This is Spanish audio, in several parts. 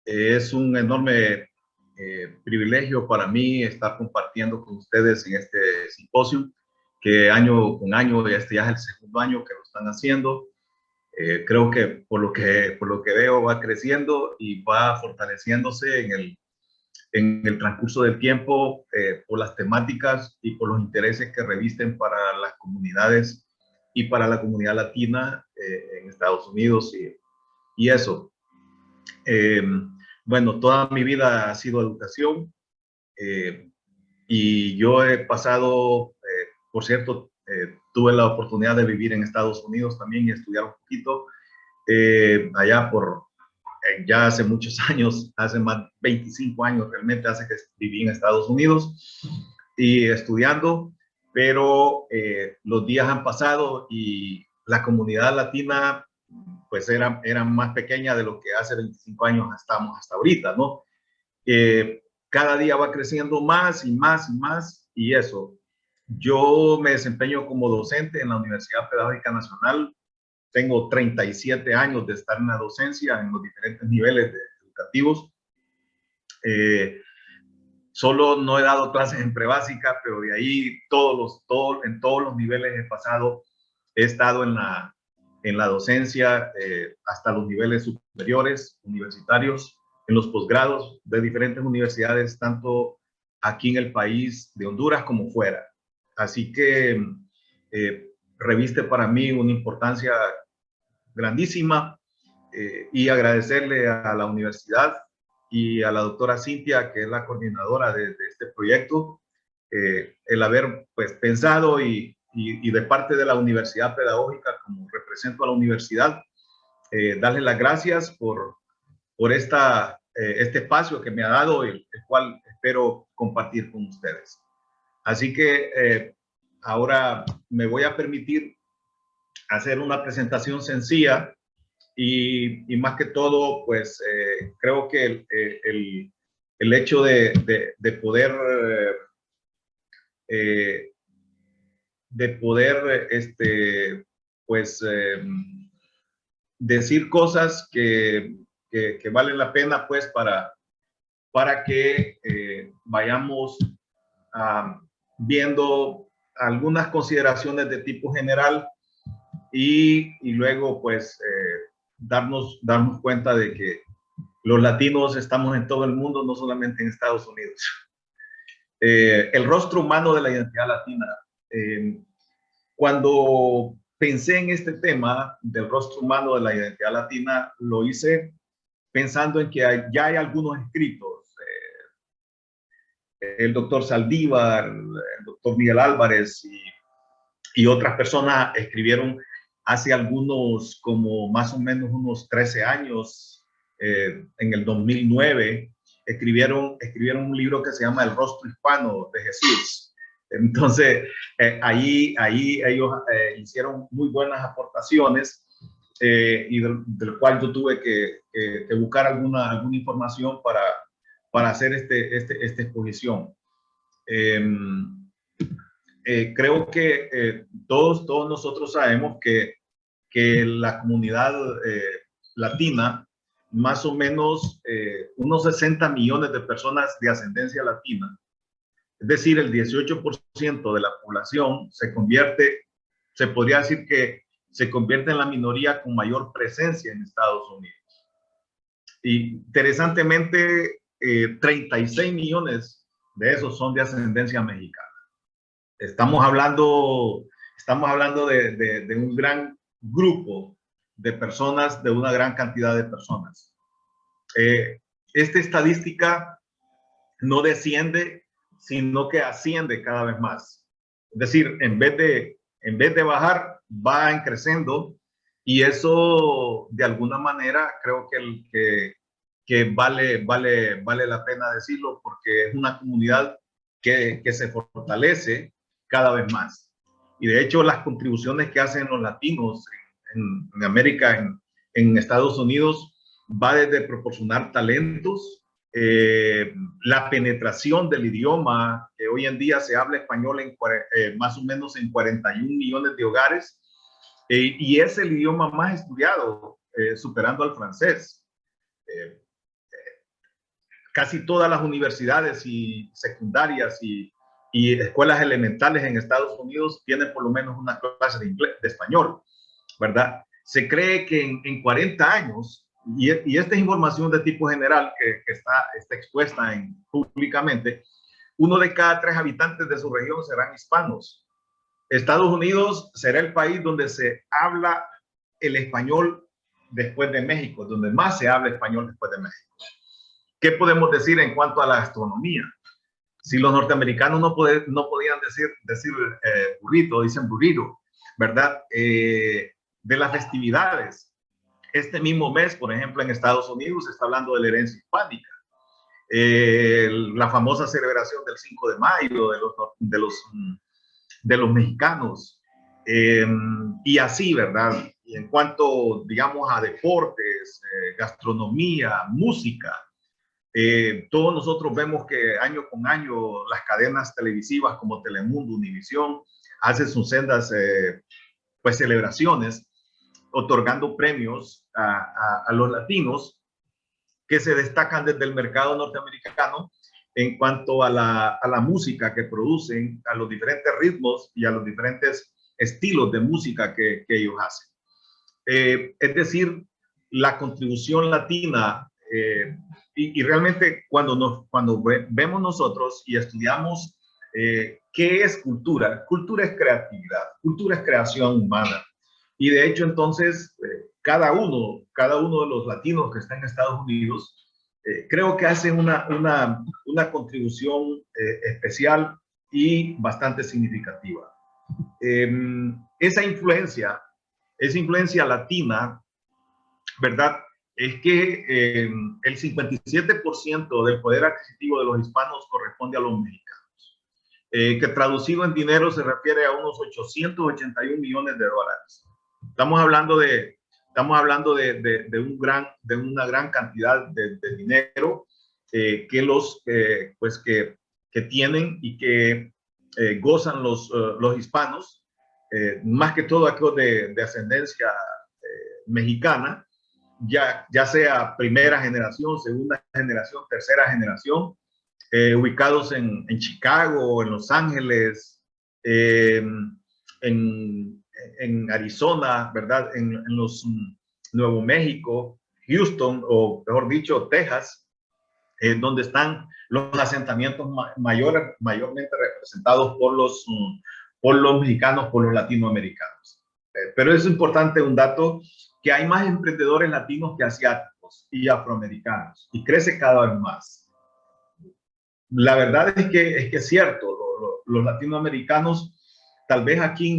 Es un enorme privilegio para mí estar compartiendo con ustedes en este simposio, que año con año, este ya es el segundo año que lo están haciendo. Creo que por lo que veo va creciendo y va fortaleciéndose en el transcurso del tiempo por las temáticas y por los intereses que revisten para las comunidades y para la comunidad latina en Estados Unidos y eso. Eh, bueno, toda mi vida ha sido educación eh, y yo he pasado, por cierto, tuve la oportunidad de vivir en Estados Unidos también y estudiar un poquito allá ya hace muchos años, hace más de 25 años realmente hace que viví en Estados Unidos y estudiando, pero los días han pasado y la comunidad latina pues era más pequeña de lo que hace 25 años estamos hasta ahorita, ¿no? Cada día va creciendo más y más y más y eso. Yo me desempeño como docente en la Universidad Pedagógica Nacional. Tengo 37 años de estar en la docencia en los diferentes niveles educativos. Eh, Solo no he dado clases en prebásica, pero de ahí en todos los niveles he pasado. He estado en la docencia hasta los niveles superiores, universitarios, en los posgrados de diferentes universidades, tanto aquí en el país de Honduras como fuera. Así que reviste para mí una importancia grandísima y agradecerle a la universidad y a la doctora Cintia, que es la coordinadora de este proyecto, el haber pues pensado y de parte de la Universidad Pedagógica, como represento a la universidad, darle las gracias por este espacio que me ha dado, el cual espero compartir con ustedes. Así que ahora me voy a permitir hacer una presentación sencilla y más que todo, pues creo que el hecho eh, de poder pues, decir cosas que valen la pena pues para que vayamos viendo algunas consideraciones de tipo general y luego pues darnos cuenta de que los latinos estamos en todo el mundo, no solamente en Estados Unidos. El rostro humano de la identidad latina. Eh, Cuando pensé en este tema del rostro humano de la identidad latina, lo hice pensando en que ya hay algunos escritos. El doctor Saldívar, el doctor Miguel Álvarez y otras personas escribieron hace algunos, como más o menos unos 13 años, en el 2009, escribieron un libro que se llama El rostro hispano de Jesús. Entonces, ahí ellos hicieron muy buenas aportaciones y del cual yo tuve que buscar alguna información para hacer esta exposición. Creo que todos nosotros sabemos que la comunidad latina, más o menos unos 60 millones de personas de ascendencia latina, es decir, el 18% de la población se podría decir que se convierte en la minoría con mayor presencia en Estados Unidos. Y interesantemente, 36 millones de esos son de ascendencia mexicana. Estamos hablando de un gran grupo de personas, de una gran cantidad de personas. Esta estadística no desciende, sino que asciende cada vez más. Es decir, en vez de bajar, va creciendo y eso de alguna manera creo que vale la pena decirlo porque es una comunidad que se fortalece cada vez más. Y de hecho las contribuciones que hacen los latinos en América, en Estados Unidos, va desde proporcionar talentos, la penetración del idioma, que hoy en día se habla español más o menos en 41 millones de hogares, y es el idioma más estudiado, superando al francés. casi todas las universidades y secundarias y escuelas elementales en Estados Unidos tienen por lo menos una clase de inglés, de español, ¿verdad? Se cree que en 40 años, y esta es información de tipo general que está expuesta públicamente, 1 de cada 3 habitantes de su región serán hispanos. Estados Unidos será el país donde se habla el español después de México, donde más se habla español después de México. ¿Qué podemos decir en cuanto a la gastronomía? Si los norteamericanos no podían decir burrito, dicen burrito, ¿verdad? De las festividades. Este mismo mes, por ejemplo, en Estados Unidos se está hablando de la herencia hispánica. La famosa celebración del 5 de mayo de los mexicanos. Y así, ¿verdad? Y en cuanto, digamos, a deportes, gastronomía, música, todos nosotros vemos que año con año las cadenas televisivas como Telemundo, Univisión, hacen sus sendas pues celebraciones, otorgando premios a los latinos que se destacan desde el mercado norteamericano en cuanto a la música que producen, a los diferentes ritmos y a los diferentes estilos de música que ellos hacen. Es decir, la contribución latina, y realmente cuando vemos nosotros y estudiamos qué es cultura, cultura es creatividad, cultura es creación humana. Y de hecho, entonces, cada uno de los latinos que está en Estados Unidos, creo que hace una contribución especial y bastante significativa. Esa influencia latina, ¿verdad? Es que el 57% del poder adquisitivo de los hispanos corresponde a los mexicanos, que traducido en dinero se refiere a unos 881 millones de dólares. Estamos hablando de una gran cantidad de dinero que tienen y que gozan los hispanos, más que todo aquellos de ascendencia mexicana, ya sea primera generación, segunda generación, tercera generación, ubicados en Chicago, en Los Ángeles, en Arizona, ¿verdad? En Nuevo México, Houston, o mejor dicho, Texas, donde están los asentamientos mayormente representados por los mexicanos, por los latinoamericanos. Pero es importante un dato, que hay más emprendedores latinos que asiáticos y afroamericanos, y crece cada vez más. La verdad es que es cierto, los latinoamericanos, tal vez aquí en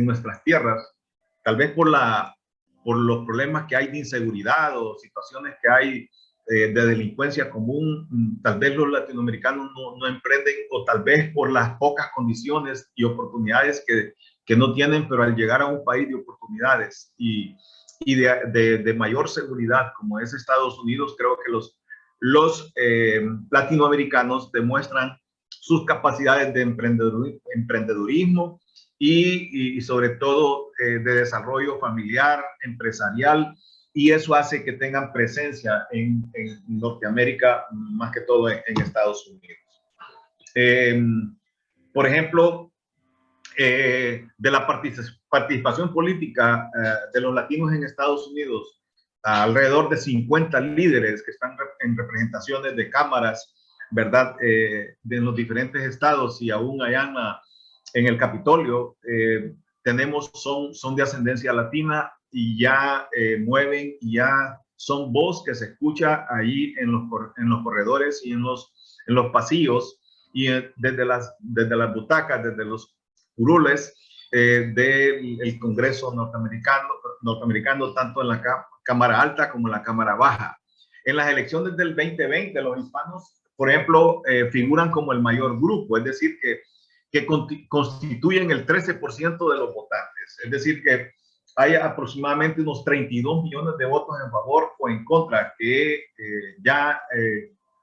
nuestras tierras, tal vez por los problemas que hay de inseguridad o situaciones que hay de delincuencia común, tal vez los latinoamericanos no emprenden, o tal vez por las pocas condiciones y oportunidades que no tienen, pero al llegar a un país de oportunidades y de mayor seguridad como es Estados Unidos, creo que los latinoamericanos demuestran sus capacidades de emprendedurismo y sobre todo de desarrollo familiar, empresarial, y eso hace que tengan presencia en Norteamérica, más que todo en Estados Unidos. Por ejemplo, de la participación política de los latinos en Estados Unidos, alrededor de 50 líderes que están en representaciones de cámaras, ¿verdad? De los diferentes estados y aún allá en el Capitolio, son de ascendencia latina y ya mueven y ya son voz que se escucha ahí en los corredores y en los pasillos y desde las butacas, desde los curules del Congreso norteamericano, tanto en la Cámara Alta como en la Cámara Baja. En las elecciones del 2020, los hispanos, por ejemplo, figuran como el mayor grupo, es decir, que constituyen el 13% de los votantes. Es decir, que hay aproximadamente unos 32 millones de votos en favor o en contra, que ya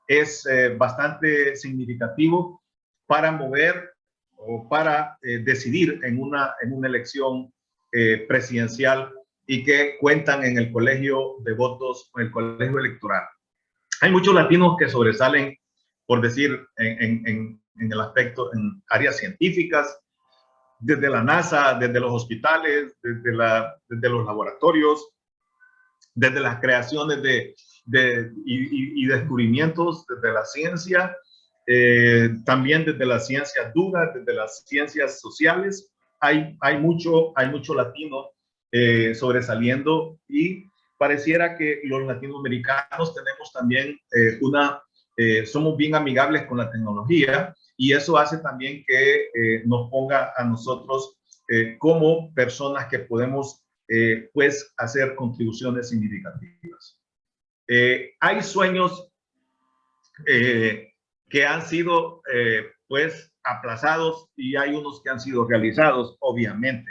es bastante significativo para mover o para decidir en una elección presidencial y que cuentan en el colegio de votos, el colegio electoral. Hay muchos latinos que sobresalen, por decir, en el aspecto, en áreas científicas, desde la NASA, desde los hospitales, desde los laboratorios, desde las creaciones y descubrimientos desde la ciencia, también desde las ciencias duras, desde las ciencias sociales. Hay mucho latino sobresaliendo, y pareciera que los latinoamericanos tenemos también somos bien amigables con la tecnología, y eso hace también que nos ponga a nosotros como personas que podemos pues hacer contribuciones significativas. Hay sueños que han sido pues aplazados, y hay unos que han sido realizados, obviamente.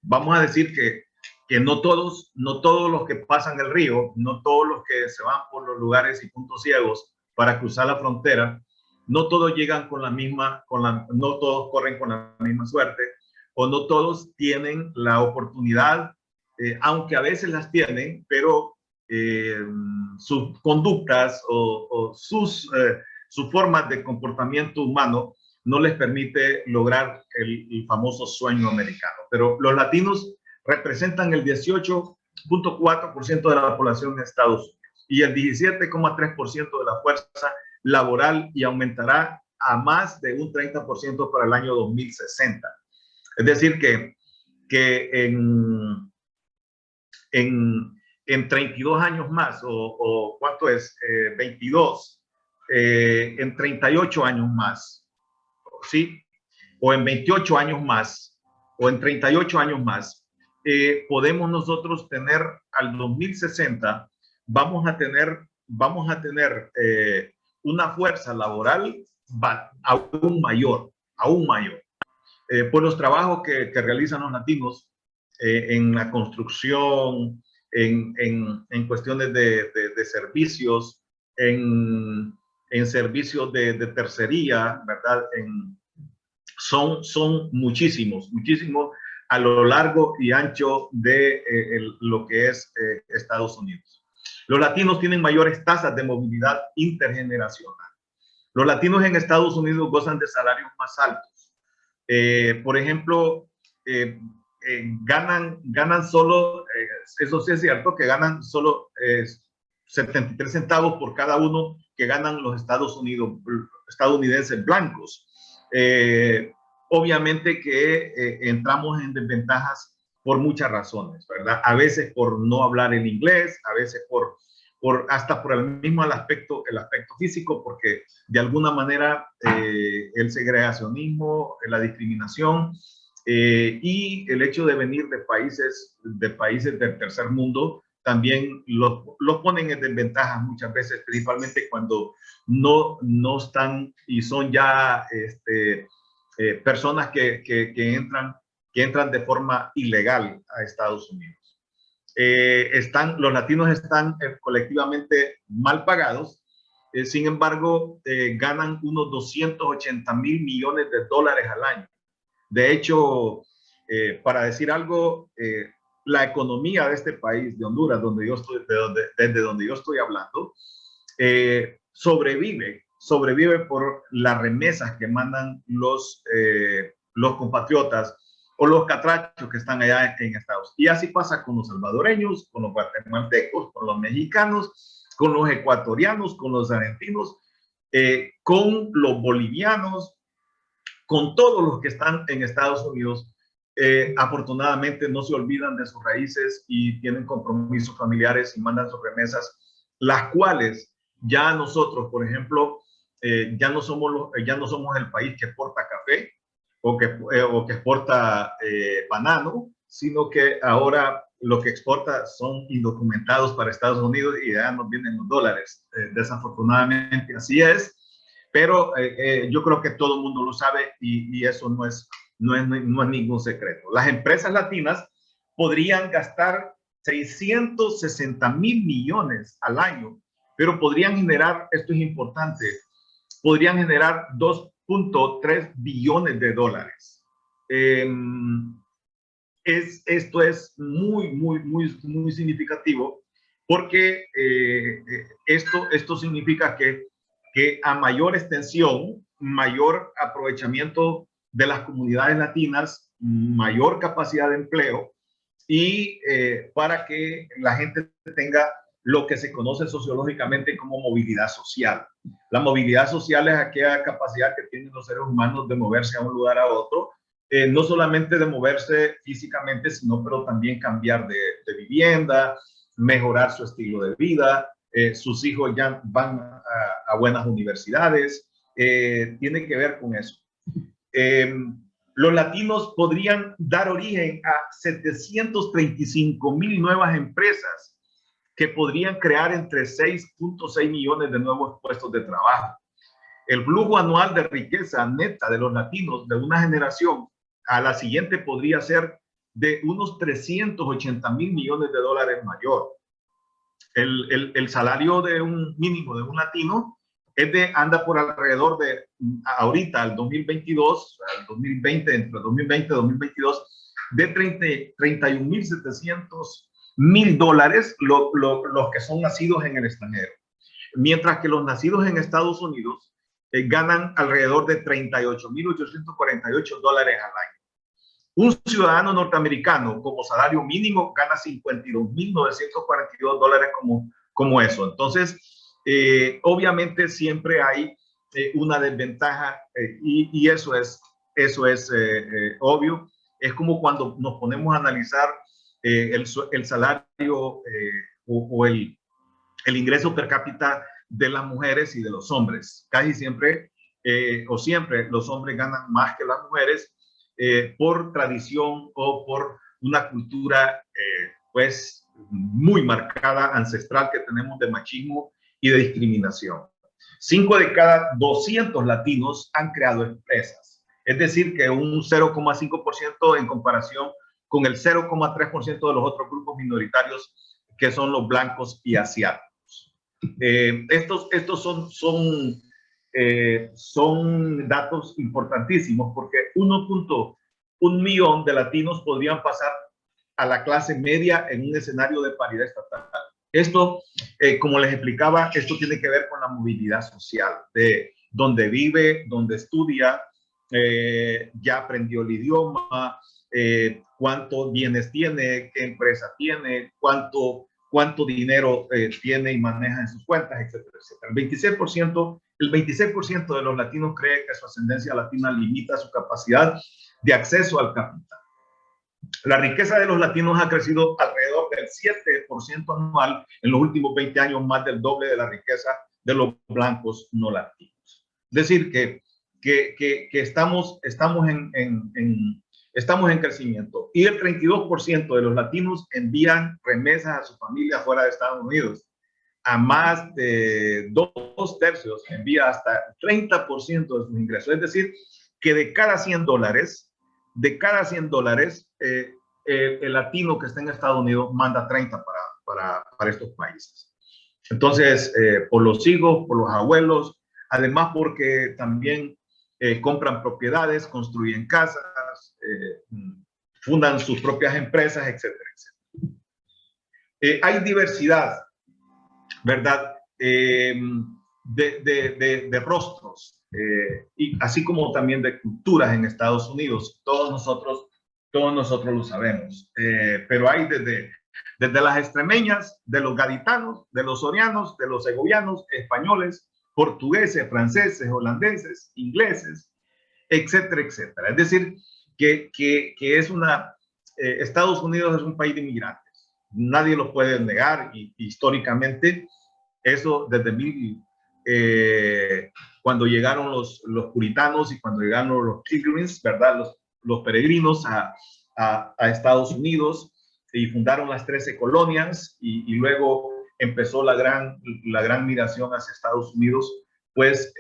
Vamos a decir que no todos los que pasan el río, no todos los que se van por los lugares y puntos ciegos para cruzar la frontera, no todos llegan con la misma, no todos corren con la misma suerte, o no todos tienen la oportunidad, aunque a veces las tienen, pero sus conductas o sus formas de comportamiento humano no les permite lograr el famoso sueño americano. Pero los latinos representan el 18.4% de la población de Estados Unidos y el 17.3% de la fuerza laboral, y aumentará a más de un 30% para el año 2060. Es decir, que en 32 años más, o ¿cuánto es? 22, en 38 años más, ¿sí? O en 28 años más, o en 38 años más, podemos nosotros tener al 2060, vamos a tener una fuerza laboral aún mayor, por los trabajos que realizan los latinos en la construcción, en cuestiones de servicios, en servicios de tercería, ¿verdad? Son muchísimos a lo largo y ancho de lo que es Estados Unidos. Los latinos tienen mayores tasas de movilidad intergeneracional. Los latinos en Estados Unidos gozan de salarios más altos. Por ejemplo, ganan solo, eso sí es cierto, que ganan solo 73 centavos por cada uno que ganan los estadounidenses blancos. Obviamente que entramos en desventajas por muchas razones, ¿verdad? A veces por no hablar el inglés, a veces hasta por el mismo aspecto físico, porque de alguna manera el segregacionismo, la discriminación y el hecho de venir de países del tercer mundo también los ponen en desventajas muchas veces, principalmente cuando no están y son ya personas que entran de forma ilegal a Estados Unidos. Los latinos están colectivamente mal pagados, sin embargo, ganan unos 280,000 millones de dólares al año. De hecho, para decir algo, la economía de este país, de Honduras, desde donde yo estoy hablando, sobrevive por las remesas que mandan los compatriotas o los catrachos que están allá en Estados Unidos. Y así pasa con los salvadoreños, con los guatemaltecos, con los mexicanos, con los ecuatorianos, con los argentinos, con los bolivianos, con todos los que están en Estados Unidos. Afortunadamente no se olvidan de sus raíces y tienen compromisos familiares y mandan sus remesas, las cuales ya nosotros, por ejemplo, ya no somos el país que exporta café o que exporta banano, sino que ahora lo que exporta son indocumentados para Estados Unidos y ya nos vienen los dólares. Desafortunadamente así es, pero yo creo que todo el mundo lo sabe, y eso no es ningún secreto. Las empresas latinas podrían gastar 660,000 millones al año, pero podrían generar, esto es importante, podrían generar 2.3 billones de dólares. Esto es muy significativo, porque esto significa que a mayor extensión, mayor aprovechamiento de las comunidades latinas, mayor capacidad de empleo y para que la gente tenga lo que se conoce sociológicamente como movilidad social. La movilidad social es aquella capacidad que tienen los seres humanos de moverse a un lugar a otro, no solamente de moverse físicamente, sino pero también cambiar de vivienda, mejorar su estilo de vida, sus hijos ya van a buenas universidades, tiene que ver con eso. Los latinos podrían dar origen a 735,000 nuevas empresas que podrían crear entre 6.6 millones de nuevos puestos de trabajo. El flujo anual de riqueza neta de los latinos de una generación a la siguiente podría ser de unos 380,000 millones de dólares mayor. El salario de un mínimo de un latino anda por alrededor de, ahorita, al 2022, al 2020, entre 2020 y 2022, de 31,700,000 dólares los que son nacidos en el extranjero. Mientras que los nacidos en Estados Unidos ganan alrededor de 38,848 dólares al año. Un ciudadano norteamericano como salario mínimo gana 52,942 dólares como eso. Entonces, obviamente siempre hay una desventaja y eso es obvio. Es como cuando nos ponemos a analizar el salario o el ingreso per cápita de las mujeres y de los hombres. Casi siempre o siempre los hombres ganan más que las mujeres por tradición o por una cultura pues muy marcada, ancestral que tenemos de machismo y de discriminación. 5 de cada 200 latinos han creado empresas, es decir, que un 0,5% en comparación con el 0,3% de los otros grupos minoritarios que son los blancos y asiáticos. Estos son datos importantísimos porque 1.1 millón de latinos podrían pasar a la clase media en un escenario de paridad estatal. Esto, como les explicaba, esto tiene que ver con la movilidad social, de dónde vive, dónde estudia, ya aprendió el idioma, cuántos bienes tiene, qué empresa tiene, cuánto dinero tiene y maneja en sus cuentas, etcétera, etcétera. El 26% de los latinos cree que su ascendencia latina limita su capacidad de acceso al capital. La riqueza de los latinos ha crecido alrededor del 7% anual en los últimos 20 años, más del doble de la riqueza de los blancos no latinos. Es decir, que estamos en crecimiento. Y el 32% de los latinos envían remesas a su familia fuera de Estados Unidos. A más de 2/3 envía hasta 30% de sus ingresos. Es decir, que de cada 100 dólares, el latino que está en Estados Unidos manda 30 para estos países. Entonces, por los hijos, por los abuelos, además porque también compran propiedades, construyen casas, fundan sus propias empresas, etcétera, etcétera. Hay diversidad, ¿verdad? De rostros, y así como también de culturas en Estados Unidos. Todos nosotros lo sabemos, pero hay desde las extremeñas, de los gaditanos, de los sorianos, de los segovianos, españoles, portugueses, franceses, holandeses, ingleses, etcétera, etcétera. Es decir, que es Estados Unidos es un país de inmigrantes. Nadie lo puede negar y históricamente eso desde cuando llegaron los puritanos y cuando llegaron los pilgrims, ¿verdad? Los peregrinos a Estados Unidos y fundaron las 13 colonias y luego empezó la gran migración hacia Estados Unidos, pues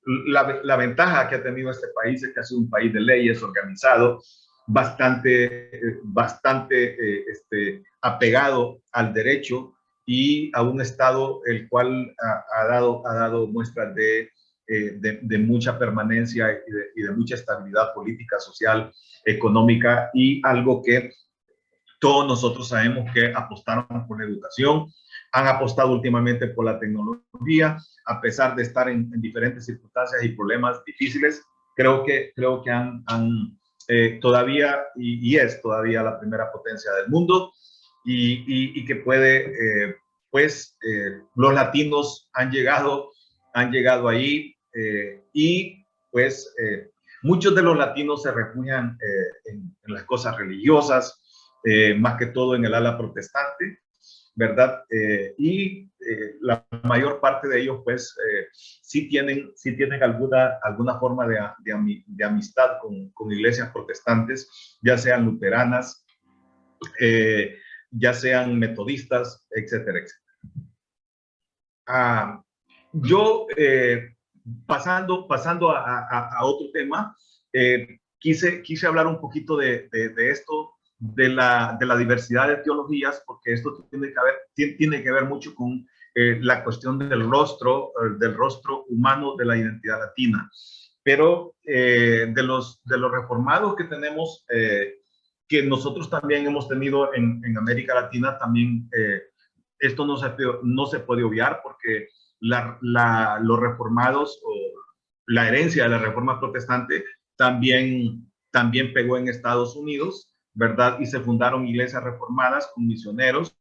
la ventaja que ha tenido este país es que ha sido un país de leyes, organizado, bastante apegado al derecho y a un Estado el cual ha dado muestras de mucha permanencia y de mucha estabilidad política, social, económica, y algo que Todos nosotros sabemos que apostaron por la educación, han apostado últimamente por la tecnología, a pesar de estar en diferentes circunstancias y problemas difíciles. Creo que han todavía, y es todavía la primera potencia del mundo, y que puede, los latinos han llegado ahí, y pues muchos de los latinos se refugian en las cosas religiosas, más que todo en el ala protestante, ¿verdad? La mayor parte de ellos, pues, sí tienen alguna forma de amistad con iglesias protestantes, ya sean luteranas, eh, ya sean metodistas, etcétera, etcétera. Ah, yo, pasando a otro tema, quise hablar un poquito de esto, de la diversidad de teologías, porque esto tiene que ver mucho con la cuestión del rostro humano de la identidad latina. Pero de los reformados que tenemos, que nosotros también hemos tenido en América Latina, también esto no se puede obviar, porque los reformados o la herencia de la reforma protestante también pegó en Estados Unidos, ¿verdad? Y se fundaron iglesias reformadas con misioneros.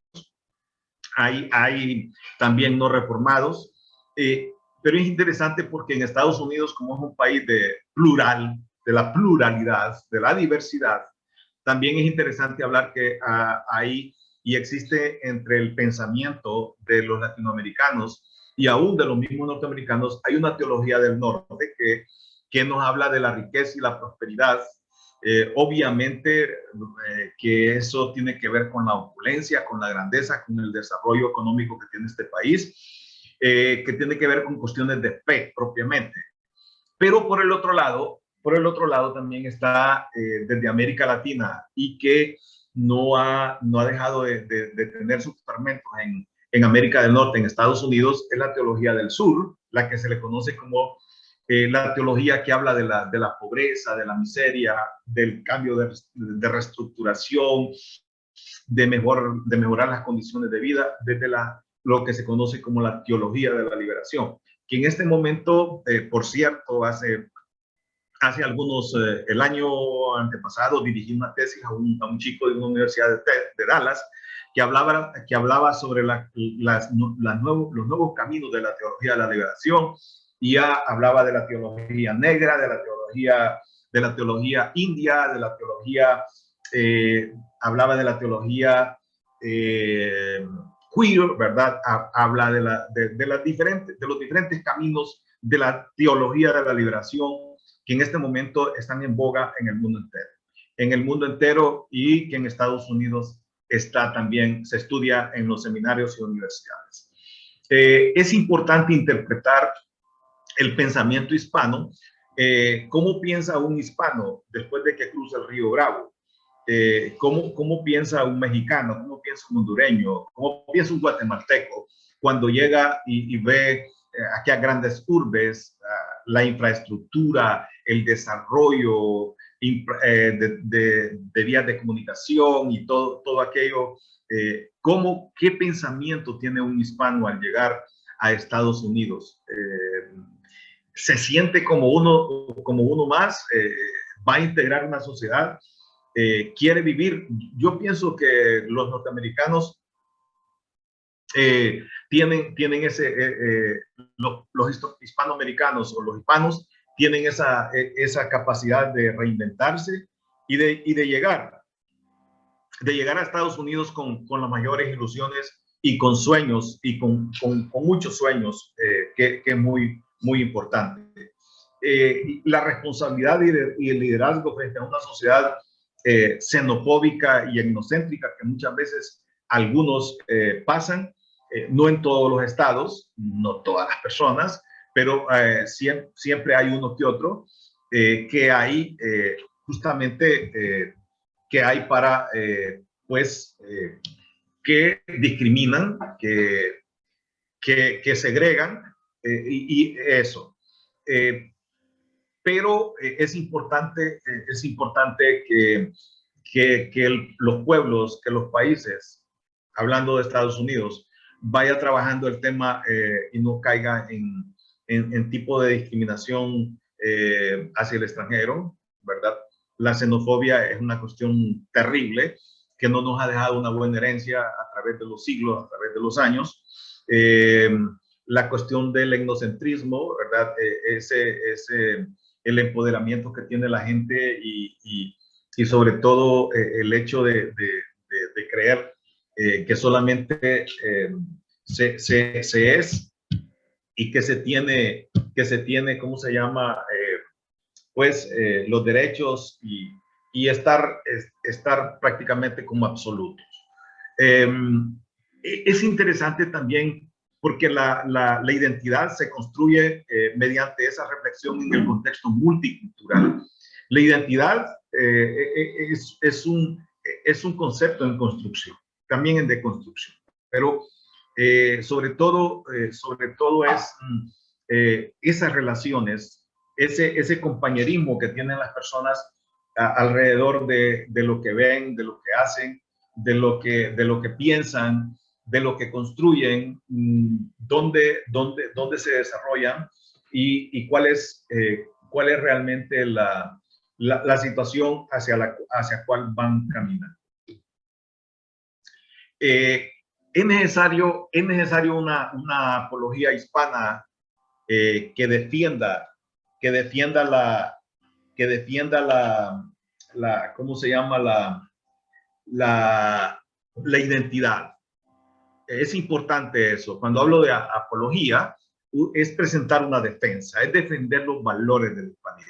Hay también no reformados, pero es interesante porque en Estados Unidos, como es un país de la pluralidad, de la diversidad, también es interesante hablar que hay y existe entre el pensamiento de los latinoamericanos y aún de los mismos norteamericanos, hay una teología del norte que nos habla de la riqueza y la prosperidad. Obviamente que eso tiene que ver con la opulencia, con la grandeza, con el desarrollo económico que tiene este país, que tiene que ver con cuestiones de fe propiamente. Pero por el otro lado también está desde América Latina, y que no ha dejado de tener sus fermentos en América del Norte, en Estados Unidos, es la teología del sur, la que se le conoce como la teología que habla de la pobreza, de la miseria, del cambio de reestructuración, de mejorar las condiciones de vida, desde lo que se conoce como la teología de la liberación, que en este momento, por cierto, hace el año antepasado dirigí una tesis a un chico de una universidad de Dallas que hablaba sobre los nuevos caminos de la teología de la liberación, y ya hablaba de la teología negra, de la teología india, de la teología, hablaba de la teología queer, ¿verdad? Habla de los diferentes caminos de la teología de la liberación, que en este momento están en boga en el mundo entero, y que en Estados Unidos se estudia en los seminarios y universidades. Es importante interpretar el pensamiento hispano. ¿Cómo piensa un hispano después de que cruza el río Bravo? ¿Cómo piensa un mexicano? ¿Cómo piensa un hondureño? ¿Cómo piensa un guatemalteco cuando llega y ve aquí a grandes urbes, la infraestructura, el desarrollo de vías de comunicación y todo aquello? ¿Qué pensamiento tiene un hispano al llegar a Estados Unidos? ¿Se siente como uno más? ¿Va a integrar una sociedad? Quiere vivir. Yo pienso que los norteamericanos tienen los hispanoamericanos o los hispanos tienen esa capacidad de reinventarse y de llegar a Estados Unidos con las mayores ilusiones y con sueños, y con muchos sueños, que es muy importante. La responsabilidad y el liderazgo frente a una sociedad xenofóbica y etnocéntrica que muchas veces algunos pasan, no en todos los estados, no todas las personas, pero siempre hay uno que otro que hay justamente que hay que discriminan, que segregan, y eso. Pero es importante los pueblos, que los países, hablando de Estados Unidos, vaya trabajando el tema y no caiga en tipo de discriminación hacia el extranjero, ¿verdad? La xenofobia es una cuestión terrible que no nos ha dejado una buena herencia a través de los siglos, a través de los años. La cuestión del etnocentrismo, ¿verdad? El empoderamiento que tiene la gente y sobre todo el hecho de creer que solamente se es y que se tiene, ¿cómo se llama? Los derechos y estar prácticamente como absolutos. Es interesante también porque la identidad se construye mediante esa reflexión en el contexto multicultural. La identidad es un concepto en construcción, también en deconstrucción, pero sobre todo es esas relaciones, ese compañerismo que tienen las personas alrededor de lo que ven, de lo que hacen, de lo que piensan, de lo que construyen, dónde se desarrollan y cuál es realmente la situación hacia cuál van caminando. Es necesario una apología hispana que defienda ¿cómo se llama? La identidad. Es importante eso. Cuando hablo de apología, es presentar una defensa, es defender los valores de la hispanidad.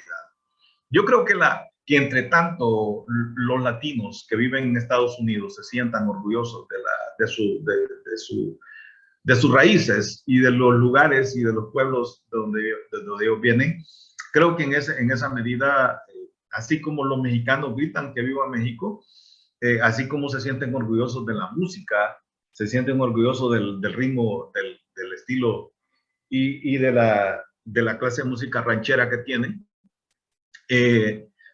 Yo creo que entre tanto los latinos que viven en Estados Unidos se sientan orgullosos de sus raíces y de los lugares y de los pueblos de donde ellos vienen, creo que en esa medida, así como los mexicanos gritan que viva México, así como se sienten orgullosos de la música, se sienten orgullosos del ritmo, del estilo y de la clase de música ranchera que tienen.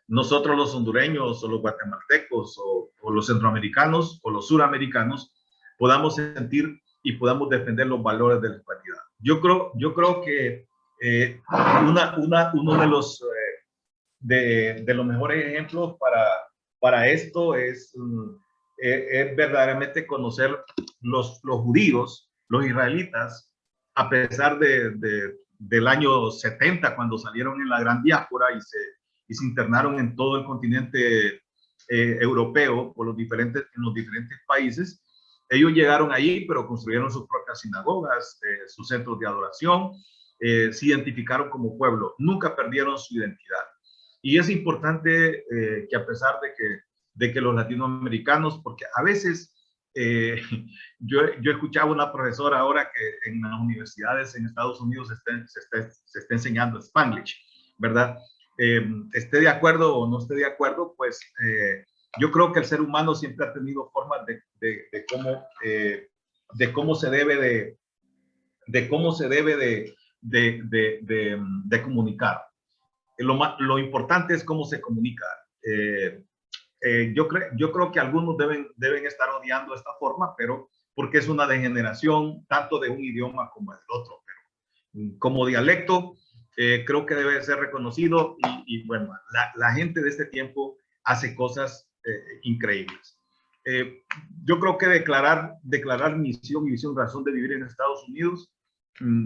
Nosotros los hondureños o los guatemaltecos o los centroamericanos o los suramericanos podamos sentir y podamos defender los valores de la hispanidad. Yo creo que uno de los mejores ejemplos para esto es verdaderamente conocer los judíos, los israelitas, a pesar del año 70, cuando salieron en la gran diáspora y se internaron en todo el continente europeo en los diferentes países. Ellos llegaron ahí, pero construyeron sus propias sinagogas, sus centros de adoración, se identificaron como pueblo, nunca perdieron su identidad. Y es importante que a pesar de que los latinoamericanos, porque a veces yo escuchaba una profesora ahora que en las universidades en Estados Unidos se está enseñando Spanglish, ¿verdad? Esté de acuerdo o no esté de acuerdo, pues yo creo que el ser humano siempre ha tenido formas de cómo se debe de comunicar. Lo importante es cómo se comunica. Yo creo que algunos deben estar odiando esta forma, pero porque es una degeneración tanto de un idioma como del otro. Pero como dialecto, creo que debe ser reconocido y bueno, la gente de este tiempo hace cosas increíbles. Yo creo que declarar misión y visión, razón de vivir en Estados Unidos,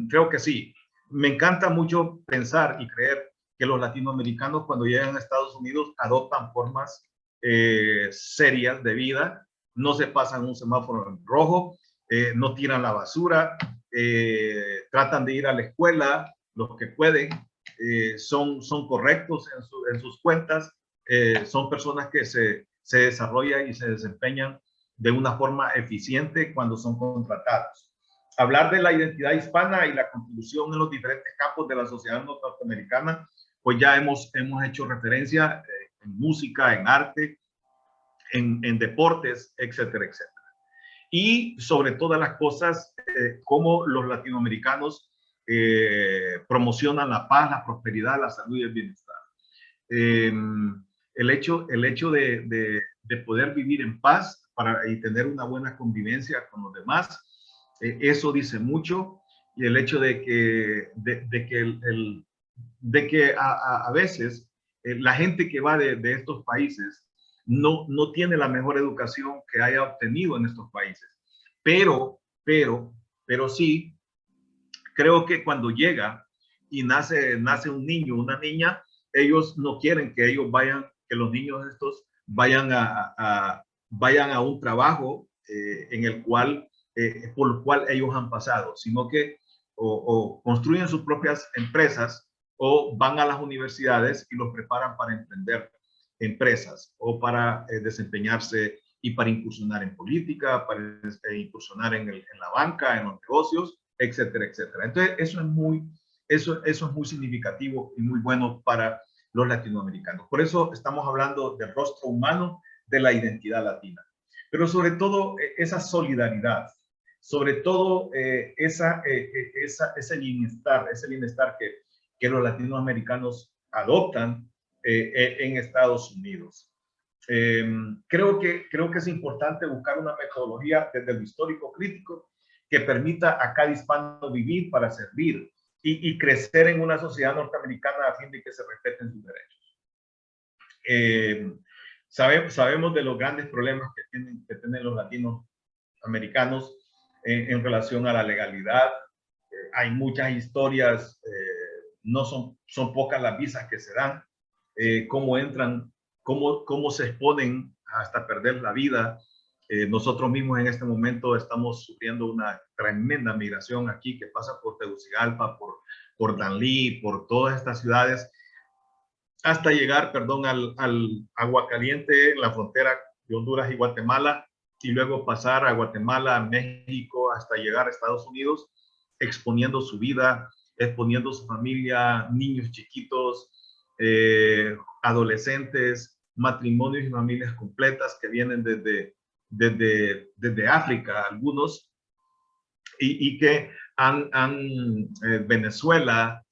creo que sí. Me encanta mucho pensar y creer que los latinoamericanos cuando llegan a Estados Unidos adoptan formas serias de vida, no se pasan un semáforo en rojo, no tiran la basura, tratan de ir a la escuela los que pueden, son correctos en sus cuentas, son personas que se desarrollan y se desempeñan de una forma eficiente cuando son contratados. Hablar de la identidad hispana y la contribución en los diferentes campos de la sociedad norteamericana, pues ya hemos hecho referencia en música, en arte, en deportes, etcétera, etcétera. Y sobre todas las cosas, cómo los latinoamericanos promocionan la paz, la prosperidad, la salud y el bienestar. El hecho de de poder vivir en paz y tener una buena convivencia con los demás. Eso dice mucho. Y el hecho de que a veces la gente que va de estos países no tiene la mejor educación que haya obtenido en estos países. Pero sí, creo que cuando llega y nace un niño, una niña, ellos no quieren que ellos vayan, que los niños estos vayan vayan a un trabajo en el cual, por el cual ellos han pasado, sino que o construyen sus propias empresas o van a las universidades y los preparan para emprender empresas o para desempeñarse y para incursionar en política, para incursionar en la banca, en los negocios, etcétera, etcétera. Entonces, eso es muy significativo y muy bueno para los latinoamericanos. Por eso estamos hablando del rostro humano de la identidad latina. Pero sobre todo esa solidaridad, sobre todo ese bienestar que los latinoamericanos adoptan en Estados Unidos. Creo que es importante buscar una metodología desde lo histórico crítico que permita a cada hispano vivir para servir y crecer en una sociedad norteamericana a fin de que se respeten sus derechos. Sabemos de los grandes problemas que tienen los latinoamericanos en relación a la legalidad. Hay muchas historias, no son pocas las visas que se dan, cómo entran, cómo se exponen hasta perder la vida. Nosotros mismos en este momento estamos sufriendo una tremenda migración aquí que pasa por Tegucigalpa, por Danlí, por todas estas ciudades, hasta llegar, perdón, al Aguacaliente, la frontera de Honduras y Guatemala, y luego pasar a Guatemala, a México, hasta llegar a Estados Unidos, exponiendo su vida, exponiendo su familia, niños chiquitos, adolescentes, matrimonios y familias completas que vienen desde África, algunos, y que Venezuela,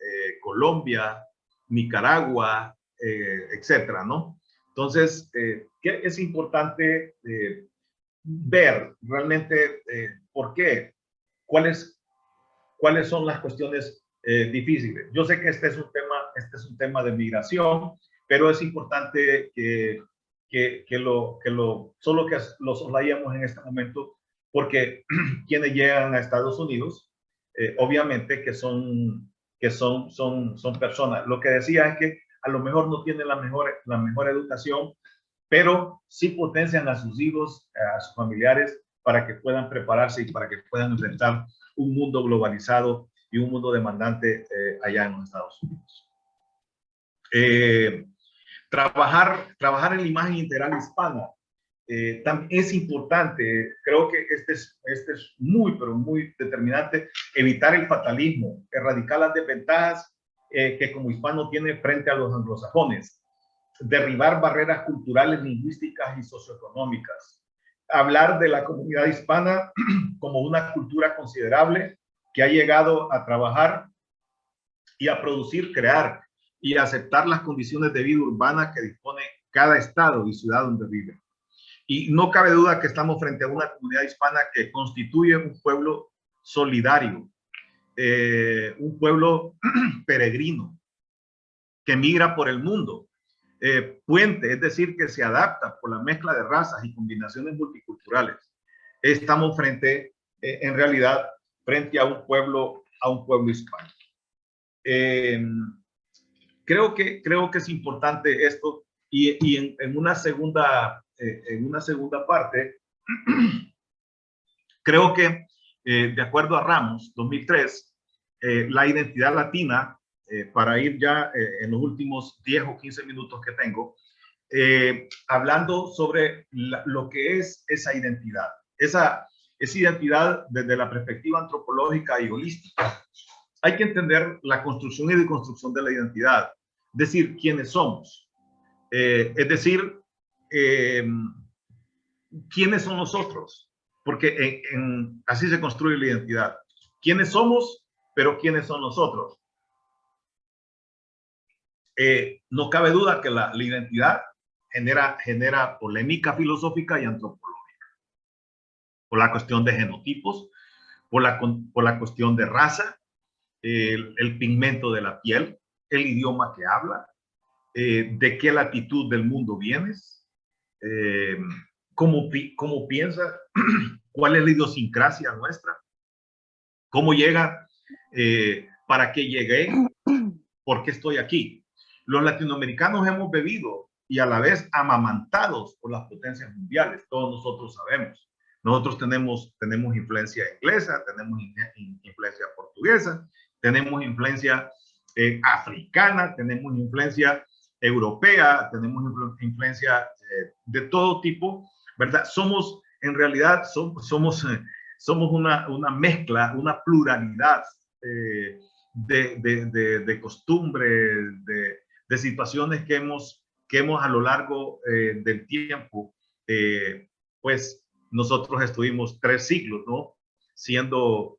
Colombia, Nicaragua, etcétera, ¿no? Entonces, que es importante ver realmente por qué, cuáles son las cuestiones difíciles. Yo sé que este es un tema de migración, pero es importante solo que lo soslayemos en este momento, porque quienes llegan a Estados Unidos, obviamente que son personas. Lo que decía es que a lo mejor no tienen la mejor educación, pero sí potencian a sus hijos, a sus familiares, para que puedan prepararse y para que puedan enfrentar un mundo globalizado y un mundo demandante allá en los Estados Unidos. Trabajar en la imagen integral hispana también es importante. Creo que este es muy, pero muy determinante. Evitar el fatalismo, erradicar las desventajas que como hispano tiene frente a los anglosajones, derribar barreras culturales, lingüísticas y socioeconómicas, hablar de la comunidad hispana como una cultura considerable que ha llegado a trabajar y a producir, crear y aceptar las condiciones de vida urbana que dispone cada estado y ciudad donde vive. Y no cabe duda que estamos frente a una comunidad hispana que constituye un pueblo solidario, un pueblo peregrino, que migra por el mundo, puente, es decir, que se adapta por la mezcla de razas y combinaciones multiculturales. Estamos en realidad, frente a un pueblo hispano. Creo que es importante esto, y en una segunda parte, creo que de acuerdo a Ramos 2003, la identidad latina, para ir ya en los últimos 10 o 15 minutos que tengo, hablando sobre lo que es esa identidad, esa identidad desde la perspectiva antropológica y holística. Hay que entender la construcción y deconstrucción de la identidad, es decir, quiénes somos, es decir, quiénes son nosotros, porque así se construye la identidad. ¿Quiénes somos? Pero ¿quiénes son nosotros? No cabe duda que la identidad genera polémica filosófica y antropológica, por la cuestión de genotipos, por la cuestión de raza, el pigmento de la piel, el idioma que habla, de qué latitud del mundo vienes, cómo piensa, cuál es la idiosincrasia nuestra, cómo llega, para qué llegué, por qué estoy aquí. Los latinoamericanos hemos bebido y a la vez amamantados por las potencias mundiales, todos nosotros sabemos. Nosotros tenemos influencia inglesa, tenemos influencia portuguesa, tenemos influencia africana, tenemos influencia europea, tenemos influencia de todo tipo, ¿verdad? Somos, en realidad, somos una mezcla, una pluralidad de costumbres, de situaciones que hemos a lo largo del tiempo, pues nosotros estuvimos 3 siglos, ¿no? Siendo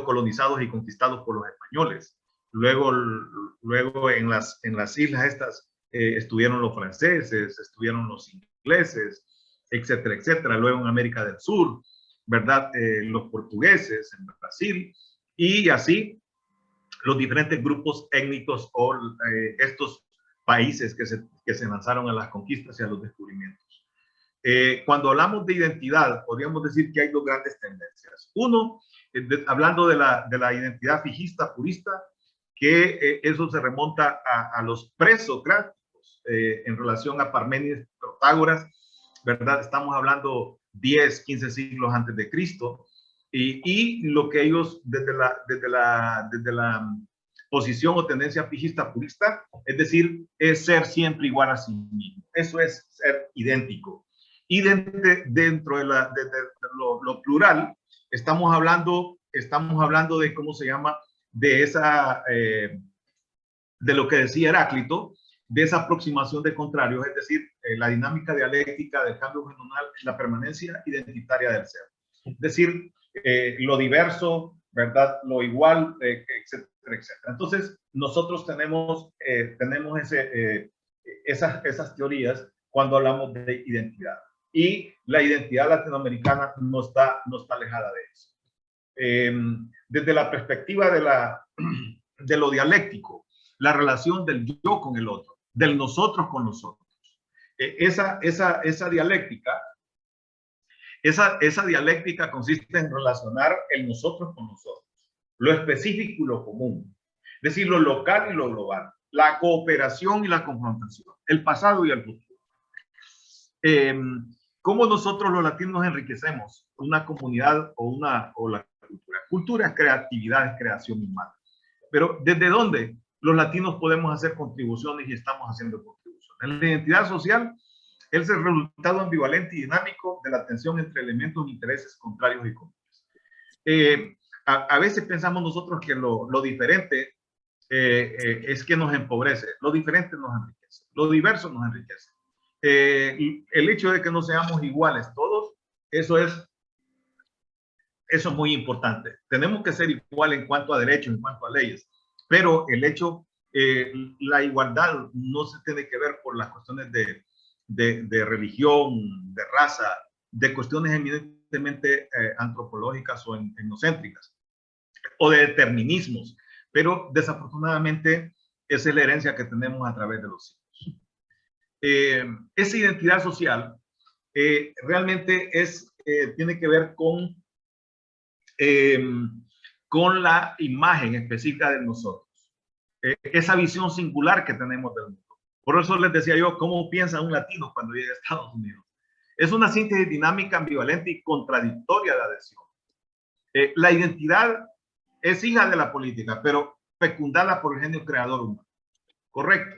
colonizados y conquistados por los españoles. Luego en las islas estas estuvieron los franceses, estuvieron los ingleses, etcétera, etcétera. Luego en América del Sur, ¿verdad? Los portugueses en Brasil, y así los diferentes grupos étnicos o estos países que se lanzaron a las conquistas y a los descubrimientos. Cuando hablamos de identidad, podríamos decir que hay 2 grandes tendencias. Uno, hablando de la identidad fijista, purista, que eso se remonta a los presocráticos en relación a Parménides, Protágoras, ¿verdad? Estamos hablando 10, 15 siglos antes de Cristo, y lo que ellos desde la posición o tendencia fijista purista, es decir, es ser siempre igual a sí mismo. Eso es ser idéntico. Y dentro de lo plural, estamos hablando de, ¿cómo se llama? De esa, de lo que decía Heráclito, de esa aproximación de contrarios, es decir, la dinámica dialéctica del cambio genonal, la permanencia identitaria del ser. Es decir, lo diverso, ¿verdad? Lo igual, etcétera, etcétera. Entonces, nosotros tenemos esas teorías cuando hablamos de identidad. Y la identidad latinoamericana no está alejada de eso. Desde la perspectiva de lo dialéctico, la relación del yo con el otro, del nosotros con nosotros. Esa dialéctica, esa dialéctica consiste en relacionar el nosotros con nosotros, lo específico y lo común, es decir, lo local y lo global, la cooperación y la confrontación, el pasado y el futuro. ¿Cómo nosotros los latinos enriquecemos una comunidad o la cultura? Cultura es creatividad, es creación humana. Pero ¿desde dónde los latinos podemos hacer contribuciones y estamos haciendo contribuciones? La identidad social es el resultado ambivalente y dinámico de la tensión entre elementos e intereses contrarios y comunes. A veces pensamos nosotros que lo diferente es que nos empobrece. Lo diferente nos enriquece. Lo diverso nos enriquece. El hecho de que no seamos iguales todos, eso es muy importante. Tenemos que ser igual en cuanto a derechos, en cuanto a leyes, pero el hecho, la igualdad no se tiene que ver por las cuestiones de religión, de raza, de cuestiones eminentemente antropológicas o etnocéntricas, o de determinismos, pero desafortunadamente esa es la herencia que tenemos a través de los siglos. Esa identidad social realmente tiene que ver con la imagen específica de nosotros, esa visión singular que tenemos del mundo. Por eso les decía yo, ¿cómo piensa un latino cuando llega a Estados Unidos? Es una síntesis dinámica, ambivalente y contradictoria de adhesión. La identidad es hija de la política, pero fecundada por el genio creador humano. Correcto.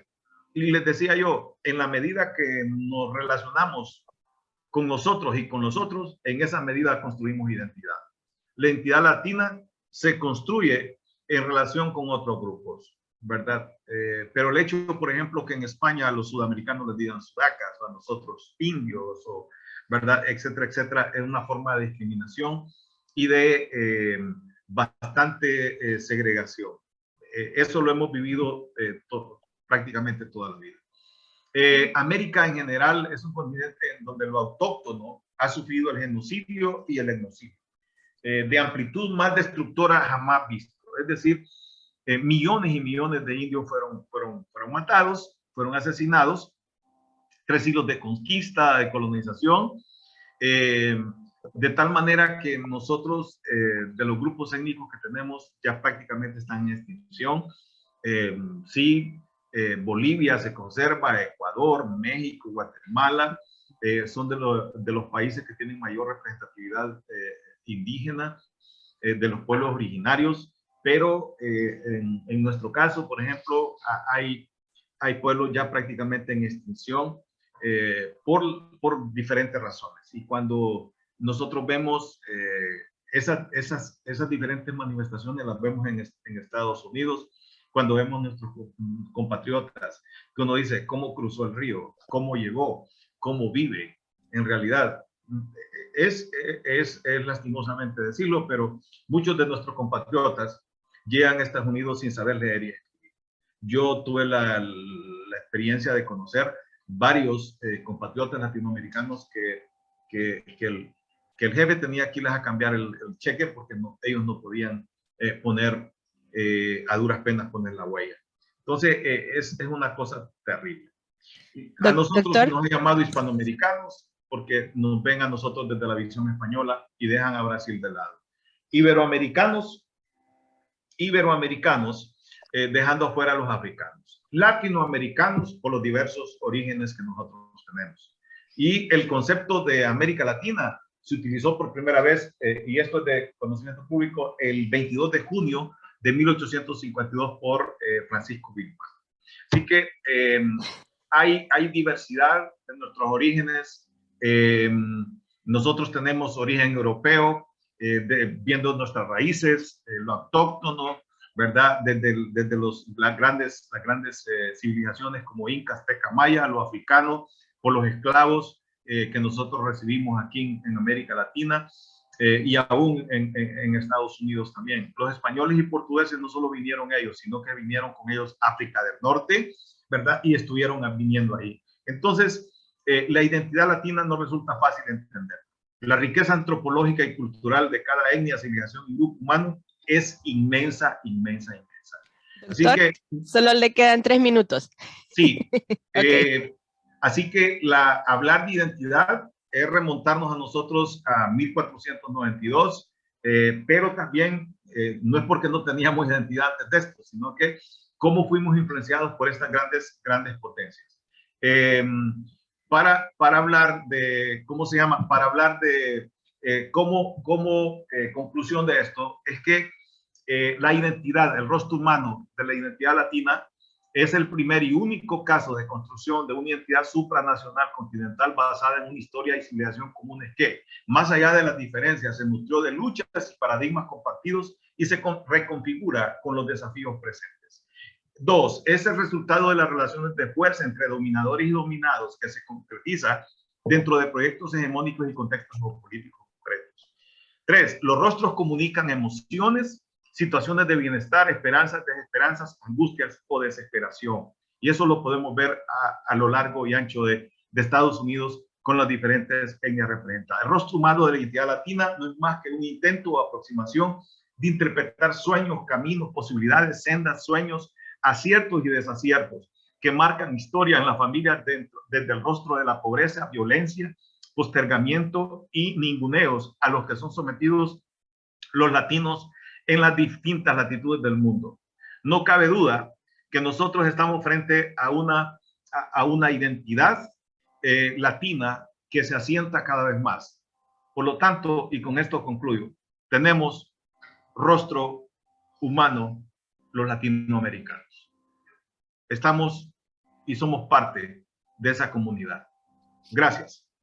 Y les decía yo, en la medida que nos relacionamos con nosotros y con los otros, en esa medida construimos identidad. La identidad latina se construye en relación con otros grupos, ¿verdad? Pero el hecho, por ejemplo, que en España a los sudamericanos les digan sudacas, o a nosotros indios, o, ¿verdad? Etcétera, etcétera, es una forma de discriminación y de bastante segregación. Eso lo hemos vivido prácticamente toda la vida. América en general es un continente en donde lo autóctono ha sufrido el genocidio y el etnocidio de amplitud más destructora jamás visto. Es decir, millones y millones de indios fueron matados, fueron asesinados, 3 siglos de conquista, de colonización, de tal manera que nosotros, de los grupos étnicos que tenemos, ya prácticamente están en extinción. Sí, Bolivia se conserva, Ecuador, México, Guatemala, son de los países que tienen mayor representatividad indígena, de los pueblos originarios, pero en nuestro caso, por ejemplo, hay pueblos ya prácticamente en extinción por diferentes razones. Y cuando nosotros vemos esas diferentes manifestaciones, las vemos en Estados Unidos, cuando vemos nuestros compatriotas, que uno dice cómo cruzó el río, cómo llegó, cómo vive, en realidad es lastimosamente decirlo, pero muchos de nuestros compatriotas llegan a Estados Unidos sin saber leer y escribir. Yo tuve la experiencia de conocer varios compatriotas latinoamericanos que el jefe tenía que irles a cambiar el cheque porque ellos no podían poner a duras penas poner la huella. Entonces, es una cosa terrible. A nosotros Doctor, nos han llamado hispanoamericanos porque nos ven a nosotros desde la visión española y dejan a Brasil de lado. Iberoamericanos, dejando afuera a los africanos. Latinoamericanos por los diversos orígenes que nosotros tenemos. Y el concepto de América Latina se utilizó por primera vez, y esto es de conocimiento público, el 22 de junio de 1852 por Francisco Villamayor. Así que hay diversidad de nuestros orígenes. Nosotros tenemos origen europeo, viendo nuestras raíces, lo autóctono, ¿verdad? Desde las grandes civilizaciones como Inca, Azteca, Maya, lo africano, por los esclavos que nosotros recibimos aquí en América Latina. Y aún en Estados Unidos también. Los españoles y portugueses no solo vinieron ellos, sino que vinieron con ellos África del Norte, ¿verdad? Y estuvieron viniendo ahí. Entonces, la identidad latina no resulta fácil de entender. La riqueza antropológica y cultural de cada etnia, civilización y grupo humano es inmensa, inmensa, inmensa. Doctor, así que solo le quedan 3 minutos. Sí. Okay. Así que hablar de identidad es remontarnos a nosotros a 1492, pero también no es porque no teníamos identidad antes de esto, sino que cómo fuimos influenciados por estas grandes potencias. Para hablar de, ¿cómo se llama? Para hablar de conclusión de esto, es que la identidad, el rostro humano de la identidad latina es el primer y único caso de construcción de una identidad supranacional continental basada en una historia y civilización comunes que, más allá de las diferencias, se nutrió de luchas y paradigmas compartidos y se reconfigura con los desafíos presentes. 2. Es el resultado de las relaciones de fuerza entre dominadores y dominados que se concretiza dentro de proyectos hegemónicos y contextos geopolíticos concretos. 3. Los rostros comunican emociones, situaciones de bienestar, esperanzas, desesperanzas, angustias o desesperación. Y eso lo podemos ver a lo largo y ancho de Estados Unidos con las diferentes etnias representadas. El rostro humano de la identidad latina no es más que un intento o aproximación de interpretar sueños, caminos, posibilidades, sendas, sueños, aciertos y desaciertos que marcan historia en la familia desde el rostro de la pobreza, violencia, postergamiento y ninguneos a los que son sometidos los latinos en las distintas latitudes del mundo. No cabe duda que nosotros estamos frente a una identidad latina que se asienta cada vez más. Por lo tanto, y con esto concluyo, tenemos rostro humano los latinoamericanos. Estamos y somos parte de esa comunidad. Gracias.